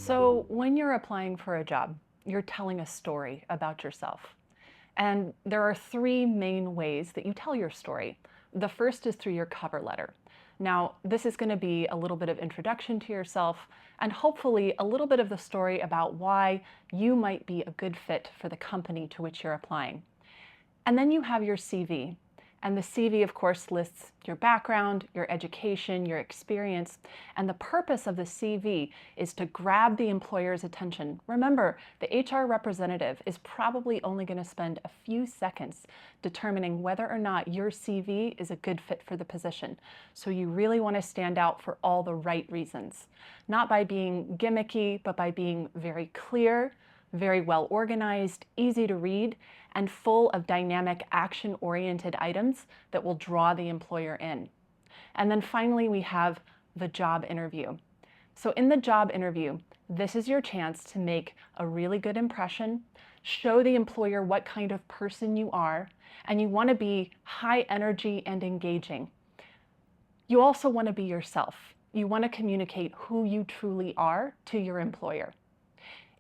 So, when you're applying for a job, you're telling a story about yourself. And there are three main ways that you tell your story. The first is through your cover letter. Now, this is going to be a little bit of introduction to yourself and hopefully a little bit of the story about why you might be a good fit for the company to which you're applying. And then you have your CV. And the CV, of course, lists your background, your education, your experience. And the purpose of the CV is to grab the employer's attention. Remember, the HR representative is probably only going to spend a few seconds determining whether or not your CV is a good fit for the position. So you really want to stand out for all the right reasons. Not by being gimmicky, but by being very clear, very well organized, easy to read, and full of dynamic action-oriented items that will draw the employer in. And then finally, we have the job interview. So in the job interview, this is your chance to make a really good impression, show the employer what kind of person you are, and you want to be high energy and engaging. You also want to be yourself. You want to communicate who you truly are to your employer.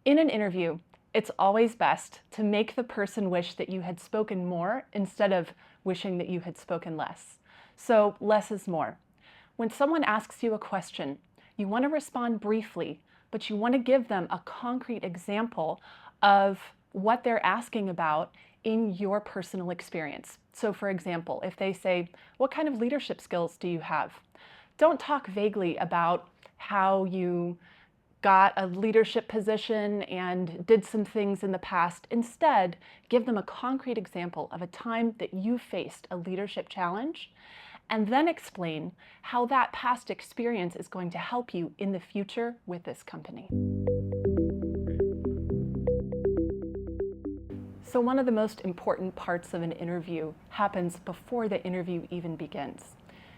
In an interview, it's always best to make the person wish that you had spoken more instead of wishing that you had spoken less. So less is more. When someone asks you a question, you want to respond briefly, but you want to give them a concrete example of what they're asking about in your personal experience. So for example, if they say, "What kind of leadership skills do you have?" Don't talk vaguely about how you got a leadership position and did some things in the past. Instead, give them a concrete example of a time that you faced a leadership challenge, and then explain how that past experience is going to help you in the future with this company. So one of the most important parts of an interview happens before the interview even begins.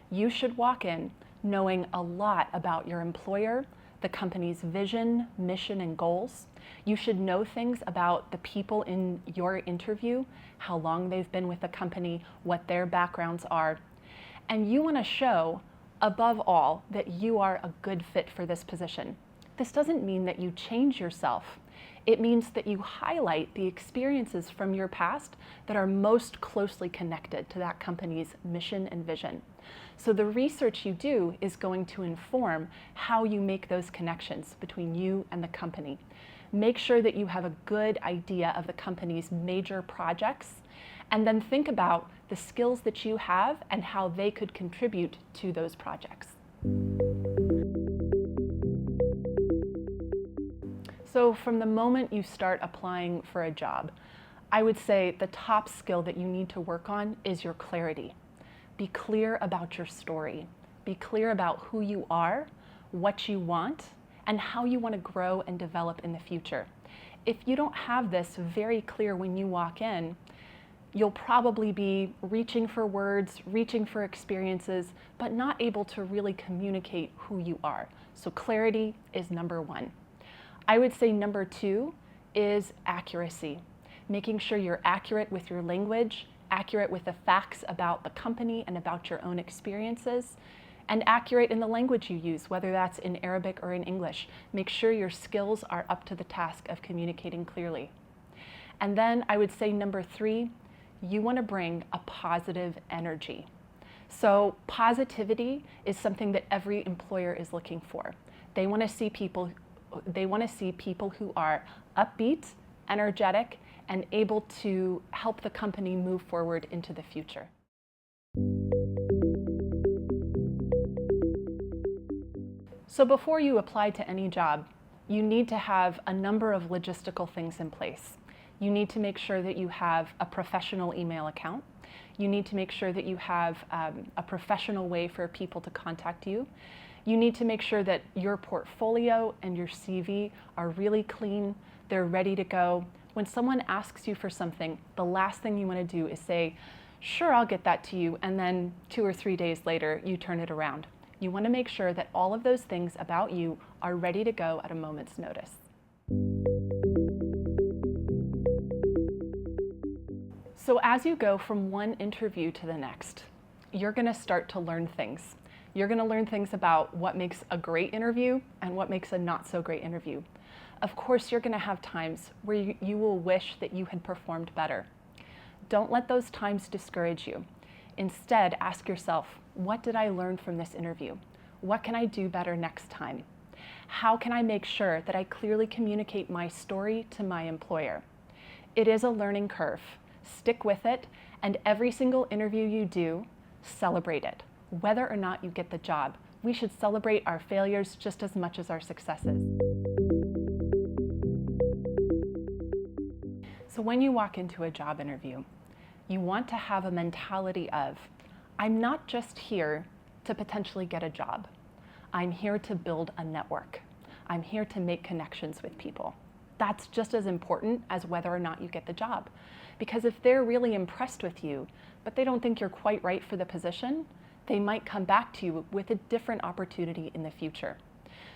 You should walk in knowing a lot about your employer, the company's vision, mission, and goals. You should know things about the people in your interview, how long they've been with the company, what their backgrounds are. And you want to show, above all, that you are a good fit for this position. This doesn't mean that you change yourself. It means that you highlight the experiences from your past that are most closely connected to that company's mission and vision. So the research you do is going to inform how you make those connections between you and the company. Make sure that you have a good idea of the company's major projects, and then think about the skills that you have and how they could contribute to those projects. So from the moment you start applying for a job, I would say the top skill that you need to work on is your clarity. Be clear about your story. Be clear about who you are, what you want, and how you want to grow and develop in the future. If you don't have this very clear when you walk in, you'll probably be reaching for words, reaching for experiences, but not able to really communicate who you are. So clarity is number one. I would say number two is accuracy. Making sure you're accurate with your language, accurate with the facts about the company and about your own experiences, and accurate in the language you use, whether that's in Arabic or in English. Make sure your skills are up to the task of communicating clearly. And then I would say number three, you want to bring a positive energy. So positivity is something that every employer is looking for. They want to see people who are upbeat, energetic, and able to help the company move forward into the future. So before you apply to any job, you need to have a number of logistical things in place. You need to make sure that you have a professional email account. You need to make sure that you have a professional way for people to contact you. You need to make sure that your portfolio and your CV are really clean, they're ready to go. When someone asks you for something, the last thing you want to do is say, "Sure, I'll get that to you," and then 2 or 3 days later, you turn it around. You want to make sure that all of those things about you are ready to go at a moment's notice. So as you go from one interview to the next, you're going to start to learn things. You're going to learn things about what makes a great interview and what makes a not so great interview. Of course, you're going to have times where you will wish that you had performed better. Don't let those times discourage you. Instead, ask yourself, what did I learn from this interview? What can I do better next time? How can I make sure that I clearly communicate my story to my employer? It is a learning curve. Stick with it, and every single interview you do, celebrate it. Whether or not you get the job, we should celebrate our failures just as much as our successes. So when you walk into a job interview, you want to have a mentality of, I'm not just here to potentially get a job. I'm here to build a network. I'm here to make connections with people. That's just as important as whether or not you get the job. Because if they're really impressed with you, but they don't think you're quite right for the position, they might come back to you with a different opportunity in the future.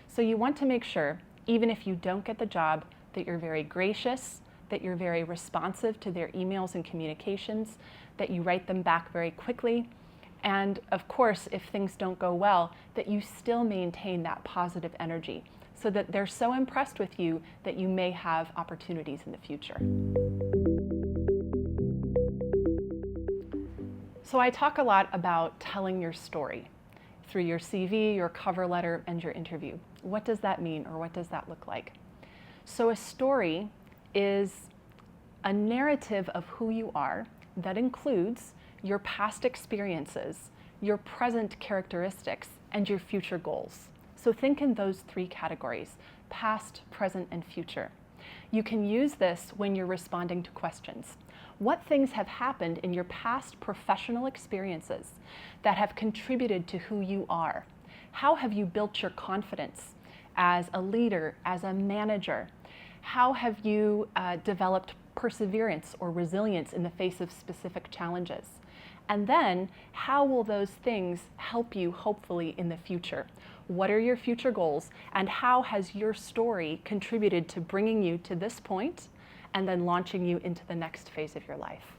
So you want to make sure, even if you don't get the job, that you're very gracious, that you're very responsive to their emails and communications, that you write them back very quickly, and of course, if things don't go well, that you still maintain that positive energy so that they're so impressed with you that you may have opportunities in the future. So I talk a lot about telling your story through your CV, your cover letter, and your interview. What does that mean, or what does that look like? So a story is a narrative of who you are that includes your past experiences, your present characteristics, and your future goals. So think in those three categories: past, present, and future. You can use this when you're responding to questions. What things have happened in your past professional experiences that have contributed to who you are? How have you built your confidence as a leader, as a manager? How have you developed perseverance or resilience in the face of specific challenges? And then, how will those things help you, hopefully, in the future? What are your future goals, and how has your story contributed to bringing you to this point and then launching you into the next phase of your life?